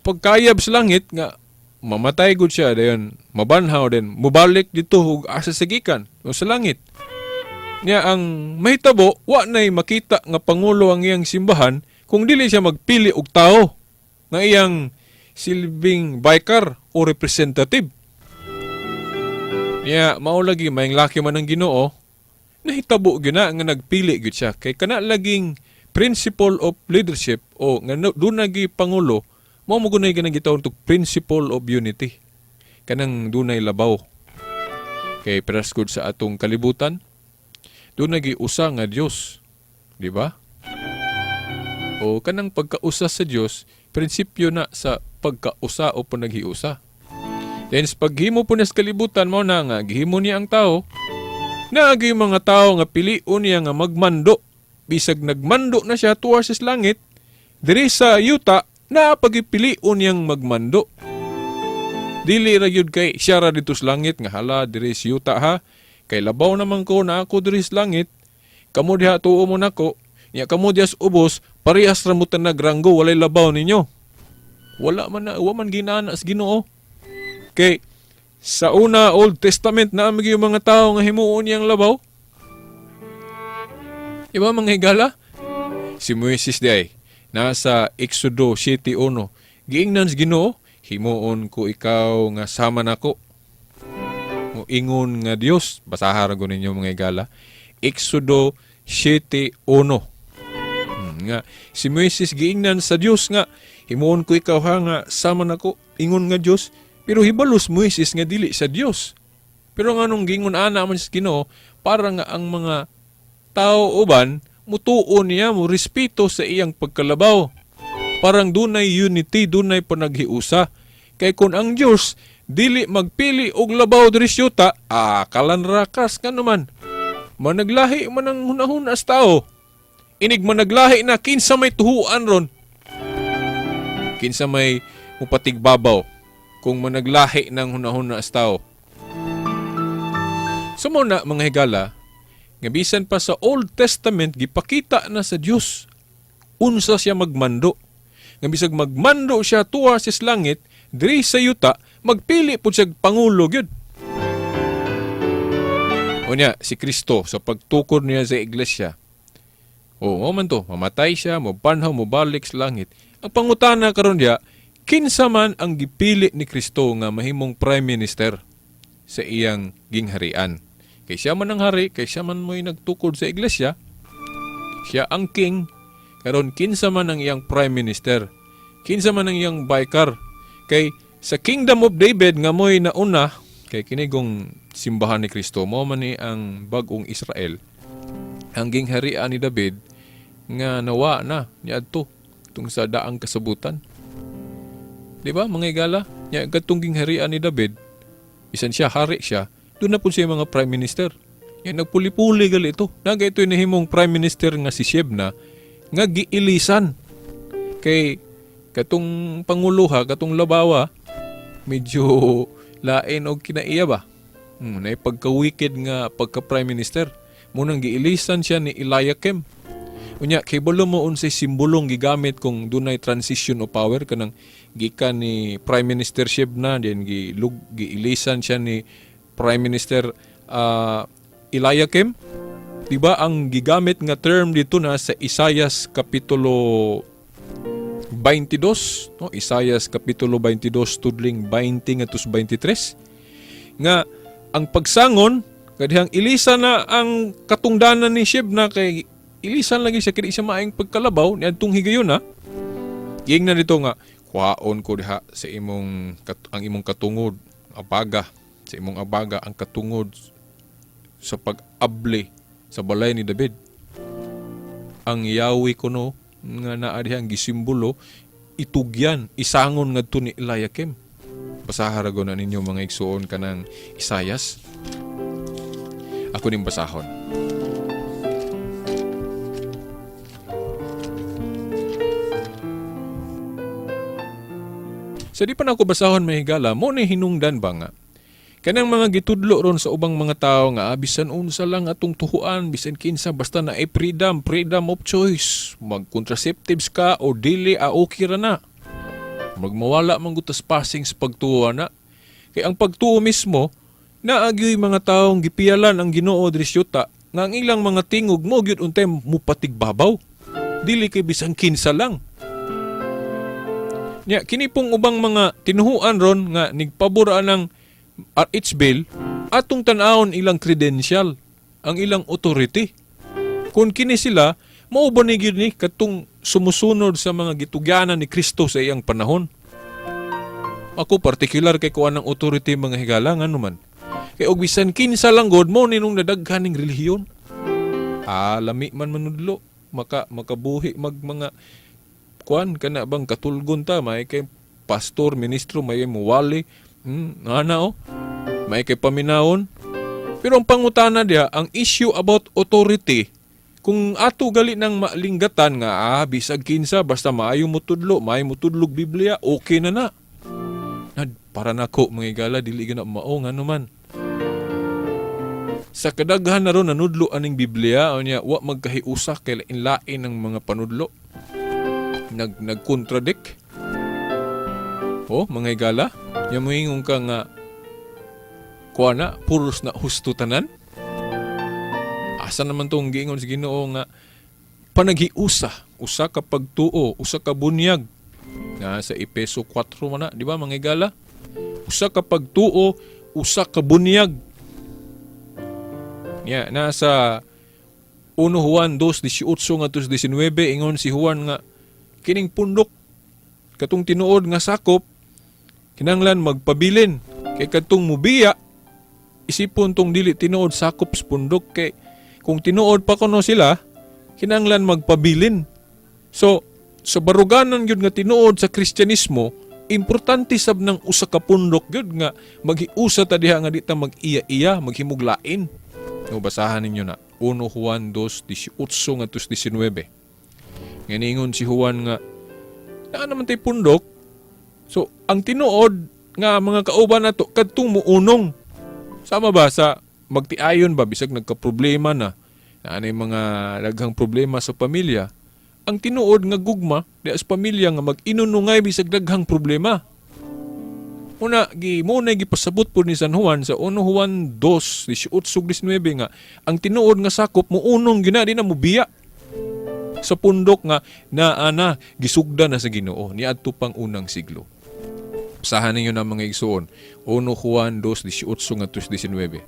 pagkayab sa langit nga mamatay gud siya dayon mabanhaw din mubalik dito ug asa sagikan o sa langit niya. Ang mahitabo wa nay makita nga pangulo ang iyang simbahan kung dili siya magpili og tao nga iyang silbing vicar o representative niya. Mao lagi may laki man ang Ginoo, nahitabo gyud na nga nagpili gyud siya kay kana laging principle of leadership o nga doon nagi pangulo. Mao mo gunay ganang gitawag og principle of unity. Kanang dunay labaw. Kay peras gud sa atong kalibutan, doon nagi usa nga Dios, di ba? O kanang pagkausa sa Dios, prinsipyo na sa pagkausa o panaghiusa. Then sa paghimo po niya sa kalibutan, mao na nga gihimo niya ang tao. Naagi mga tao nga piliun niya nga magmando. Bisag nagmando na siya tuwa sa langit, diri sa yuta na pagipiliun niyang magmando. Dili ra gyud kay siya ra dito sa langit nga hala diri sa yuta ha. Kay labaw naman ko na ako diri sa langit. Kamo diha tuo mo nako. Nya kamo diha sa ubos parehas ra mo nagranggo walay labaw ninyo. Wala man ginana sa Ginoo. Kay sa una Old Testament na amig yung mga tao nga himuon niyang labaw. Iba mga higala? Si Moises di ay nasa Exodo 7:1. Giingnan sa Ginoo, himuon ko ikaw nga sama nako. Moingon nga Dios, basaha ra ninyo mga higala. Exodo 7:1. Nga si Moises giingnan sa Dios nga himuon ko ikaw ha nga sama nako. Ingon nga Dios, pero hibalos Moises nga dili sa Dios. Pero nganong gingon ana man sa Ginoo para nga ang mga tao uban mutuon niya mo respeto sa iyang pagkalabaw. Parang dunay unity, dunay panaghiusa. Kay kun ang Dios dili magpili og labaw diri sa yuta, kalanrakas ka naman. Managlahi man ang hunahuna sa tao. Inig managlahi na kinsa may tuhuan ron. Kinsa may mupatigbabaw kung managlahi ng hunahuna sa tao. Sumuna mga higala, nga bisan pa sa Old Testament gipakita na sa Dios unsa siya magmando. Nga bisag magmando siya tuwa sa langit diri sa yuta, magpili pud siya pangulo gyud. Unya si Kristo sa pagtukod niya sa iglesia. O man to, mamatay siya, mobanhaw, mobalik sa langit. Ang pangutana karon diya, kinsa man ang gipili ni Kristo nga mahimong prime minister sa iyang gingharian? Kay siya man ang hari, kay siya man mo'y nagtukod sa iglesia, siya ang king, karon kinsa man ang iyang prime minister, kinsa man ang iyang vicar. Kay sa kingdom of David nga mo'y nauna, kay kinigong simbahan ni Kristo, mo man ni ang bagong Israel, ang gingharian ni David, nga nawa na, niadto, tung sa daang kasabutan. Di ba, mga igala? Nya gatong gingharian ni David, bisan siya, hari siya, doon na po siya mga prime minister. Yan, nagpuli-puli gali ito. Naga ito yung nahimong prime minister nga si Shebna, nga giilisan. Kay katong panguluha, katong labawa, medyo lain og kinaiya ba? Na pagka-wicked nga pagka-prime minister. Munang giilisan siya ni Eliakim. Unya, kay balo mo unsay simbolong gigamit kung dunay transition of power kanang gikan ni prime ministership na then giilisan siya ni prime minister Eliakim. Diba ang gigamit nga term dito na sa Isaias kapitulo 22, no? Isaias kapitulo 22 tudling 20 ngadto 23 nga ang pagsangon kadihang ilisa na ang katungdanan ni Shebna kay ilisan lagi siya kini siya maayong pagkalabaw ni adtong higayon na. Ging na dito nga kwaon ko diha sa ang imong katungod abaga sa imong abaga ang katungod sa pag-abli sa balay ni David. Ang Yahweh kuno nga naa dihang gisimbolo itugyan isangon ngadto ni Eliakim. Basaharagon na ninyo mga igsuon kanang Isayas. Ako ning basahon. Sa di pa na ako basahon mahigala, mo ni hinungdan ba nga? Kanang mga gitudlo ron sa ubang mga tao nga bisan unsa lang atong tuhuan, bisan kinsa basta na ay freedom of choice. Mag-contraceptives ka o dili okay ra na. Magmawala man gutas passing sa pagtuo na. Kay ang pagtuo mismo, naagyoy mga taong gipiyalan ang Ginoo diri syuta nga ang ilang mga tingog mo gyud untay mupatigbabaw. Dili kay bisan kinsa lang. Nya kini pong ubang mga tinuhuan ron nga nigpabura ng RH bill atong tan-awon ilang credential, ang ilang authority. Kung kini sila mao ba ni gyud ni katong sumusunod sa mga gitugyanan ni Kristo sa iyang panahon. Ako particular kay kuan ng authority mga higalangan naman. Kay og bisan kinsa lang god mo ninong nadaghan ning relihiyon. Lami man manudlo, makabuhi mga kuan kana bang katulgon ta may kay pastor, ministro, may muwali, may kay paminawon. Pero ang pangutana diha, ang issue about authority, kung ato gali ng malinggatan nga bisag kinsa basta maayo mo tudlog Biblia, okay na. Para nako mga igala dili gina mao nga naman. Sa kadaghan na ron nanudlo aning Biblia o niya wa magkahiusa kay lain-lain ng mga panudlo. Nag-contradict. Mga igala, nya moingon ka nga kuana puros na husto tanan. Asa naman tong giingon sa Ginoo nga panaghiusa, usa ka pagtuo, usa ka bunyag. Na sa Efeso 4 man na, di ba mga igala? Usa ka pagtuo, usa ka bunyag. Nasa 1 Juan 2:18 ngadto 19 ingon si Juan nga kining pundok katong tinuod nga sakop kinanglan magpabilin kay kadtong mubiya isipon tong dili tinuod sakop sa pundok kay kung tinuod pa kuno sila kinanglan magpabilin. So sa baruganan gyud nga tinuod sa Kristyanismo, importante sab ng usa ka pundok gyud nga maghiusa ta diha nga di ta mag-iya-iya, maghimuglain. No, basahan ninyo na 1 Juan 2:18 ngadto 19. Nganingon si Juan nga naa naman tay pundok. So ang tinuod nga mga kauban nato kadtong muunong. Sama ba sa magtiayon ba bisag nagka-problema na anay mga daghang problema sa pamilya. Ang tinuod nga gugma di as pamilya nga mag-inunungay bisag daghang problema. Una, muna gipasabot po ni San Juan sa 1 Juan 2:18-19 nga ang tinuod nga sakop muunong gyud na di na mubiya sa pundok nga naana gisugda na sa Ginoo niadto pang unang siglo. Basahan ninyo na mga igsoon 1 Juan 2:18-19.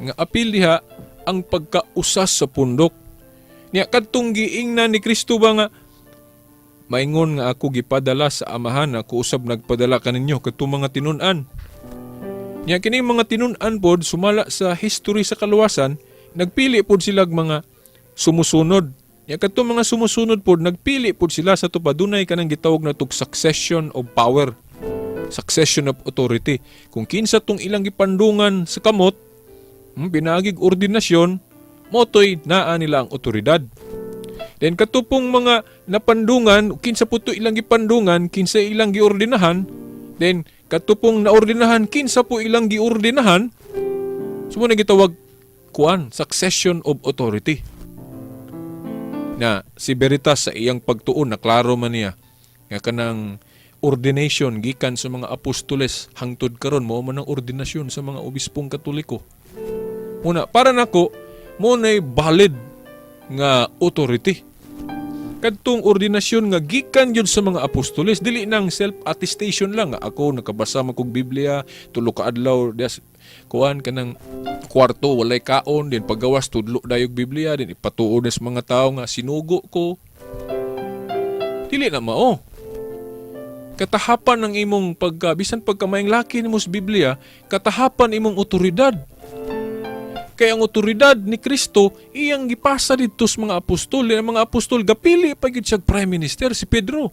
Nga apil diha ang pagkausas sa pundok. Nya kadtong giingnan ni Kristo ba nga maingon nga ako gipadala sa amahan, ako usab nagpadala kaninyo kadtong mga tinun-an. Nya kini mga tinun-an pod sumala sa history sa kaluwasan, nagpili pod sila mga sumusunod. Nya kadtong mga sumusunod pod nagpili pod sila sa tupadunay kanang gitawag na tug succession of power, succession of authority. Kung kinsa tong ilang gipandungan sa kamot, pinagig ordinasyon, motoy naa nila ang otoridad. Then katupong mga napandungan, kinsa puto ilang gipandungan, kinsa ilang giordinahan, then katupong naordinahan, kinsa po ilang giordinahan, so muna gitawag succession of authority. Na si Veritas sa iyang pagtuon, na klaro man niya, nga kanang ordination gikan sa mga apostoles hangtod karon mao man ang ordinasyon sa mga obispong Katoliko. Una, para nako mo nay valid nga authority. Kadtong ordinasyon nga gikan yun sa mga apostoles, dili nang self-attestation lang nga ako nakabasa man kog Biblia, tulo ka adlaw des kuan kanang kwarto walay kaon, din paggawas tudlo dayog Biblia, din ipatuod sa mga tao nga sinugo ko. Dili na mao. Katahapan ng imong bisan pagkamayang laki nimo sa Biblia, katahapan imong otoridad. Kaya ang otoridad ni Kristo iyang gipasa dito sa mga apostol. Ang mga apostol gapili pa gid siya prime minister si Pedro.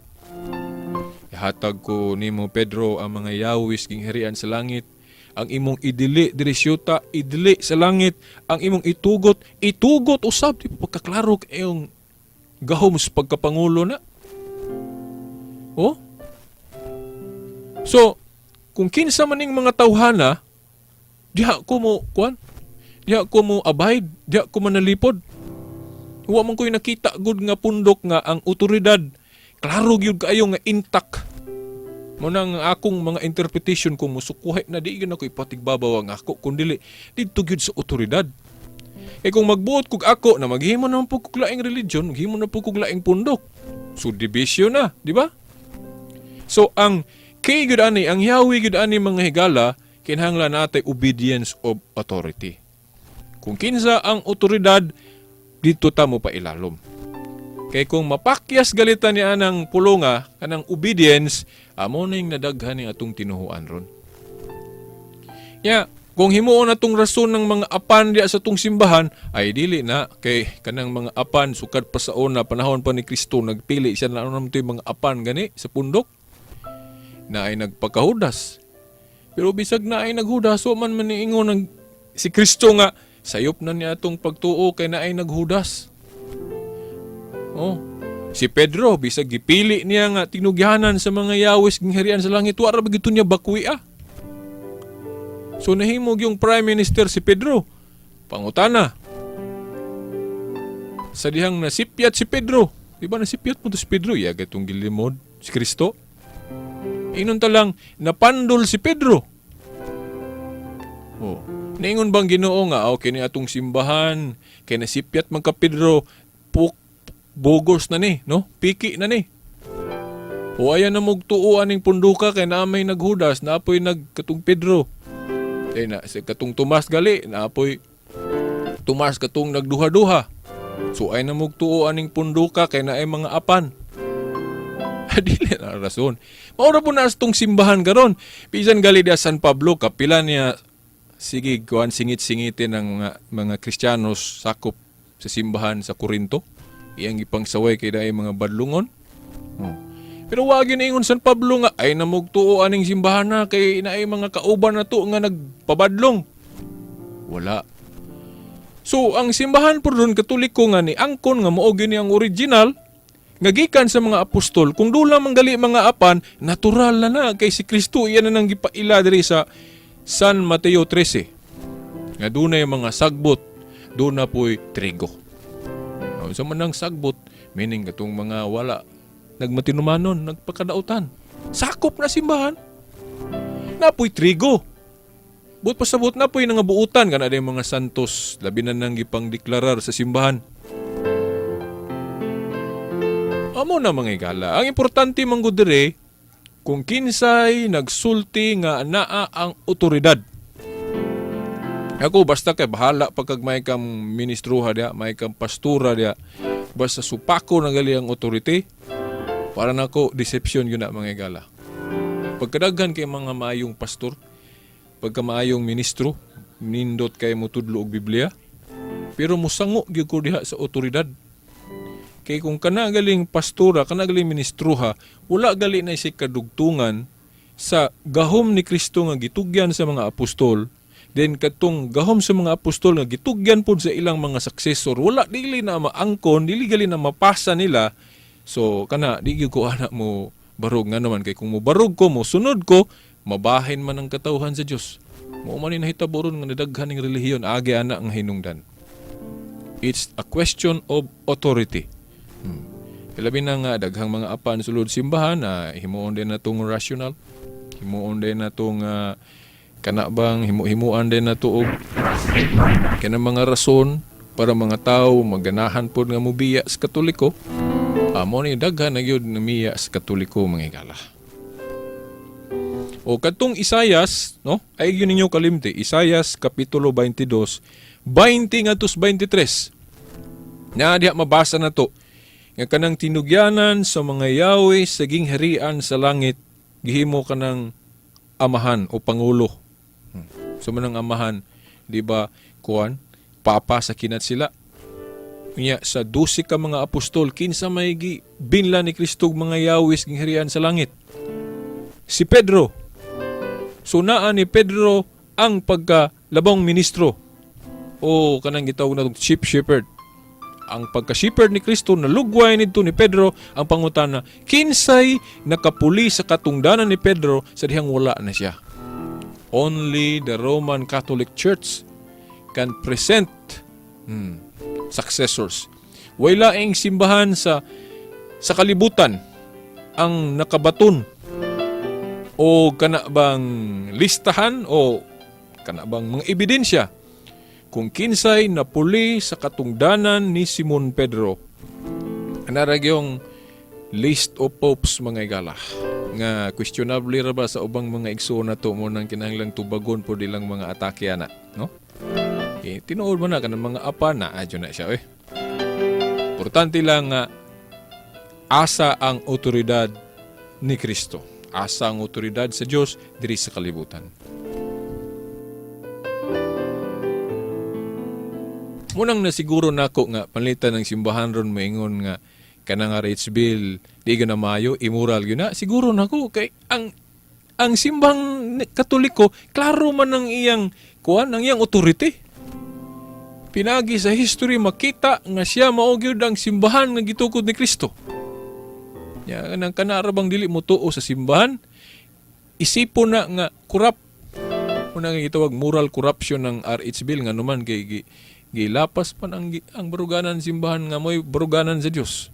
Ihatag ko nimo Pedro ang mga yawis gingharian sa langit. Ang imong idili diri syuta, idili sa langit. Ang imong itugot usab di pagkaklaro kayong gahom sa pagkapangulo na. Oh? So, kung kinsa maning mga tawhana, diha ko mo abide, diha ko manalipod. Wa man ko'y nakita gud nga pundok nga ang otoridad, klaro gyud kaayo nga intact. Mo nang akong mga interpretation kung musukuhay na di gyud ako ipatigbabaw ang ako, kundili didto gyud sa otoridad. Kung magbuot kog ako na maghimo na po kog laing religion, maghimo na po kog laing pundok. So division na, di ba? So ang kay gyud ani, ang Yahweh gyud ani mga higala, kinahanglan natay obedience of authority. Kung kinsa ang otoridad, dito ta mo pa ilalom. Kay kung mapakyas galitan niya ng pulonga, kanang obedience, amo na yung nadaghan ng atong tinuhuan ron. Kung himuon atong rason ng mga apan diya sa atong simbahan, ay dili na. Kay kanang mga apan, sukad pa sa una, panahon pa ni Kristo, nagpili siya na naman ito yung mga apan gani sa pundok, na ay nagpakahudas. Pero bisag na ay naghudas, so man maniingon ng si Kristo nga, sayop na niya itong pagtuo kay na ay naghudas. Oh, si Pedro, bisag gipili niya nga tinugyanan sa mga yawis gingharian sa langit, wala ba gito niya bakwi ah. So nahimog yung prime minister si Pedro. Pangutana. Sa dihang nasipyat si Pedro. Di ba nasipyat mo to si Pedro? Yaga itong gilimod si Kristo. Inon talang napandol si Pedro. Oh. Naingon bang Ginoo nga okay ni atong simbahan kay nasipyat man ka Pedro bogos na ni, no? Piki na ni. O ayan na mugtuo aning punduka kay naamay naghudas, naapoy nagkatong Pedro. Kay na si katong Tomas gali, naapoy Tomas katong nagduha-duha. So ay na mugtuo aning punduka kay naay mga apan. Dili na rason. Maura po na itong simbahan karon. Pisan gali dia San Pablo, kapila niya, sige, kuhan singit-singitin ng mga Kristiyanos sakop sa simbahan sa Corinto. Iyang ipangsaway kay dahil mga badlungon. Pero wag yun ingon San Pablo nga, ay namugtuo aning simbahan na kay naay mga kauban na to nga nagpabadlong. Wala. So, ang simbahan po doon, Katoliko nga ni angkon nga mao gini ang original, nga gikan sa mga apostol, kung doon lang gali mga apan, natural na kay si Kristo, iyan na nang gipaila diri sa San Mateo 13. Nga doon na yung mga sagbot, doon na po'y trigo. Sa manang sagbot, meaning katong mga wala, nagmatinumanon, nagpakadautan. Sakop na simbahan. Napoy trigo. But pasabot na po'y nangabuutan, ka na yung mga santos, labi na nang gipang deklarar sa simbahan. Amo na mga igala. Ang importante manggod dire, kung kinsay nagsulti nga naa ang otoridad. Ako basta kay bahala pagkag may kang ministruha dia, may kang pastura dia, basta supako na gali ang authority, para nako deception yun na mga igala. Pagkadaghan kay mga maayong pastor, pagka maayong ministro, nindot kay mutudlo og Biblia, pero musango gyud ko diha sa otoridad. Kay kung kanagaling pastora, kanagaling ministruha, wala gali na si kadugtungan sa gahom ni Kristo nga gitugyan sa mga apostol, Then katong gahom sa mga apostol nga gitugyan pod sa ilang mga successor, wala dili na maangkon, dili gali na mapasa nila. So kana di gyud ko ana mo barog nga naman kay kung mo barog ko mo sunod ko, mabahin man ang katawhan sa Dios. Mao man ni nahitabo ron nga nadaghan ning relihiyon agi ana ang hinungdan. It's a question of authority. Labi na nga daghang mga apan sulod simbahan himuon din natong rational, himuon din natong kana bang himuan din na tuog kanang mga rason para mga tao maganahan pod nga mobiya sa Katoliko. Amo ni daghan na gyud namiya sa Katoliko mga igala. O katong Isayas, no? Ay gyud ninyo kalimti, Isayas kapitulo 22, 20 ngadtos 23. Na diha mabasa na to nga kanang tinugyanan sa mga yawi sa gingharian sa langit gihimo kanang amahan o pangulo. So manang amahan, di ba, kuan, papa sa kinat sila. Nya sa 12 ka mga apostol, kinsa may binla ni Kristo mga yawis gingharian sa langit. Si Pedro. So naa ni Pedro ang pagkalabang ministro o kanang gitawag na chief shepherd. Ang pagka-shepherd ni Kristo nalugway nito ni Pedro ang pangutana, kinsay nakapuli sa katungdanan ni Pedro sa dihang wala na siya. Only the Roman Catholic Church can present successors. Wala ang simbahan sa kalibutan ang nakabaton o kana bang listahan o kana bang mga ebidensya kung kinsay napuli sa katungdanan ni Simon Pedro. Anarag yung list of popes mga igala nga questionable ra ba sa ubang mga igsoon na to mo nang kinahanglang tubagon po dilang mga atake ana, no? Okay, tinuod man na kanang mga apa na adyo na siya Importante lang nga asa ang otoridad ni Kristo. Asa ang otoridad sa Dios diri sa kalibutan. Munang nasiguro nako nga palitan ng simbahan ron moingon nga kanang rates bill di na mayo immoral gyud na siguro nako kay ang simbang Katoliko klaro man ang iyang kuan ang iyang authority. Pinagi sa history makita nga siya mao gyud ang simbahan nga gitukod ni Kristo. Ya nang kanarabang dili mo tuo sa simbahan isipon na nga corrupt. Una nga gitawag moral corruption ng RH bill nga naman kay gilapas pan ang baruganan simbahan nga moy baruganan sa Dios.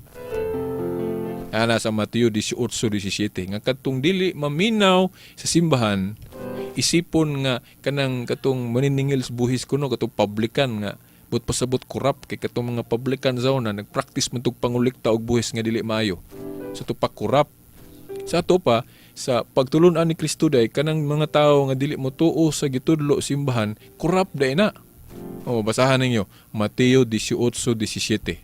Ana sa Mateo 18:17 nga katong dili maminaw sa simbahan isipon nga kanang katong maniningil sa buhis kuno katong publican nga but pasabot corrupt kay katong mga publican zona nagpractice man tug pangulikta og buhis nga dili maayo. So to pa corrupt. Sa ato pa sa pagtulon-an ni Kristo day kanang mga tawo nga dili motuo sa gitudlo simbahan corrupt day na. Basahan ninyo Mateo 18:17.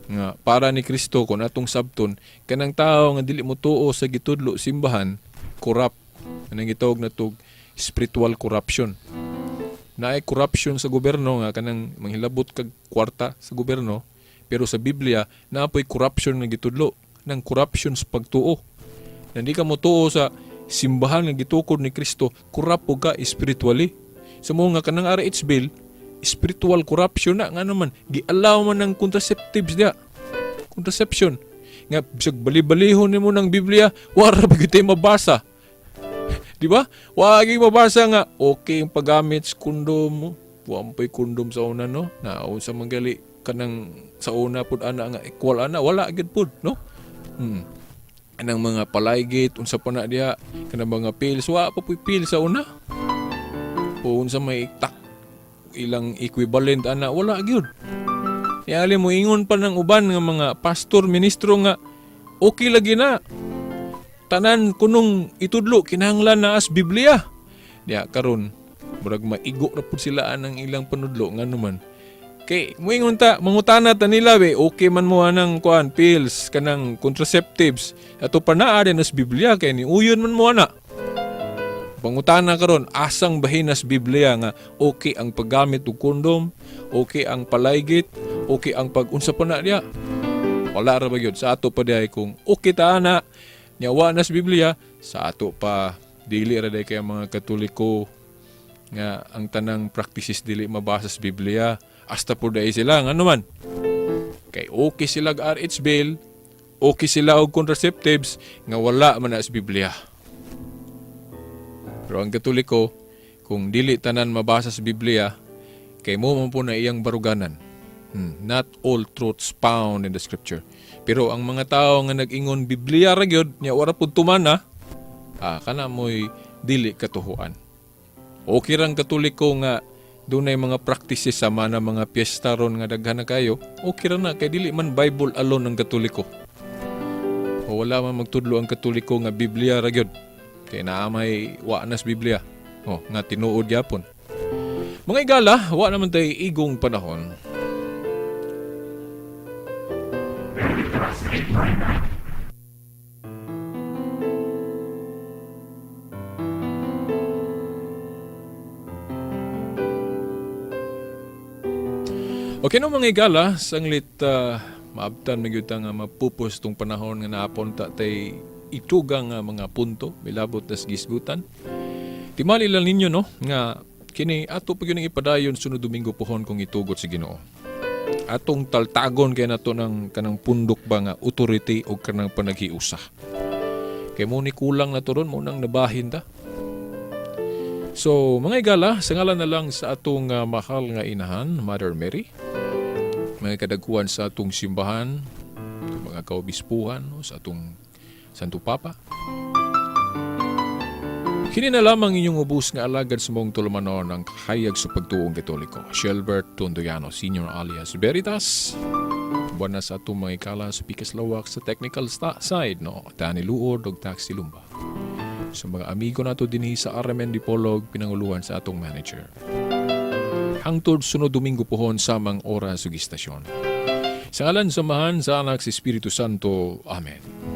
Nga para ni Kristo kung atong sabton kanang tao nga dili mo tuo sa gitudlo simbahan corrupt anang gitawag na tug spiritual corruption. Naay corruption sa gobyerno nga kanang manghilabot kag kwarta sa gobyerno pero sa Biblia naapoy corruption nga gitudlo ng corruption sa pagtuo. Hindi ka mo tuo sa simbahan nga gitukod ni Kristo corrupt ka spiritually. Sa mga kanang RH bill spiritual corruption na nga naman giallow man ng contraceptives dia contraception nga bisag bali-balihon nimo ng Biblia wala ba gyud mabasa di ba wagi mabasa nga okay ang paggamit sa kondom wa pay kondom sa una no na sa manggali kanang sa una pud ana nga equal ana wala gyud pud no anang mga palaygit unsa pa na diha kanang mga pills wa pa puy pill sa una o unsa may ilang equivalent ana wala gyud. Yali mo ingon pa ng uban nga mga pastor ministro nga okay lagi na. Tanan kunong itudlo kinahanglan na as Biblia. Diya karon murag maigo ra pud sila ang ilang panudlo nga naman. Kay moingon ta mangutana ta nila okay man mo anang kuan pills kanang contraceptives ato pa naa din as Biblia kay ni uyon man mo ana. Pangutana karon asang bahinas Biblia nga okay ang paggamit og kondom, okay ang palaygit, okay ang pag-unsa pa na diya. Wala ra ba gyud sa ato pa diay kung okay ta ana nya wa na sa Biblia sa ato pa dili ra day kay mga Katoliko nga ang tanang practices dili mabasa sa Biblia, hasta po dahil sila, nga naman. Kay okay sila RH bill, okay sila og contraceptives, nga wala man na sa Biblia. Pero ang Katoliko, kung dili tanan mabasa sa Biblia, kay mo man po na iyang baruganan. Not all truths found in the scripture. Pero ang mga tao nga nag-ingon Biblia ra gyud, nya wala pud tumana, kana mo'y dili katuhuan. Okay rang Katoliko nga dunay mga practices sama na mga piyesta ron nga daghan na kayo, okay ra na kay dili man Bible alone ang Katoliko. O wala man magtudlo ang Katoliko nga Biblia ra gyud. Kay naa may wa na sa Biblia. Nga tinuod gyapon. Mga igala, wa naman tay igong panahon. Okay no mga igala, sanglit maabtan magyud nga mapupos tong panahon nga naapunta tay itugang mga punto milabot nas gisgutan. Timali lang ninyo no nga kini ato pa gyud ipadayon sunod Domingo pohon kung itugot si Ginoo. Atong taltagon kay nato ng kanang pundok ba nga authority o kanang panaghiusa. Kay mo ni kulang na to ron mo nang nabahin ta. So mga igala, sa ngalan na lang sa atong mahal nga inahan, Mother Mary, mga kadagkuhan sa atong simbahan, mga kaobispuhan, sa atong Santo Papa. Kini na lamang inyong ubos nga alagad sa mong tulumanon ang kahayag sa pagtuong Katoliko. Shelbert Tondoyano, Senior alias Veritas. Buwan na sa atong mga ikala sa Pikas Lawak sa technical side, no? Dani Luod o Taxi Lumba. Sa mga amigo nato dinhi sa RMN Dipolog, pinanguluhan sa atong manager. Hangtod sunod Domingo pohon samang oras sa gistasyon. Sa ngalan samahan sa anak si Espiritu Santo. Amen.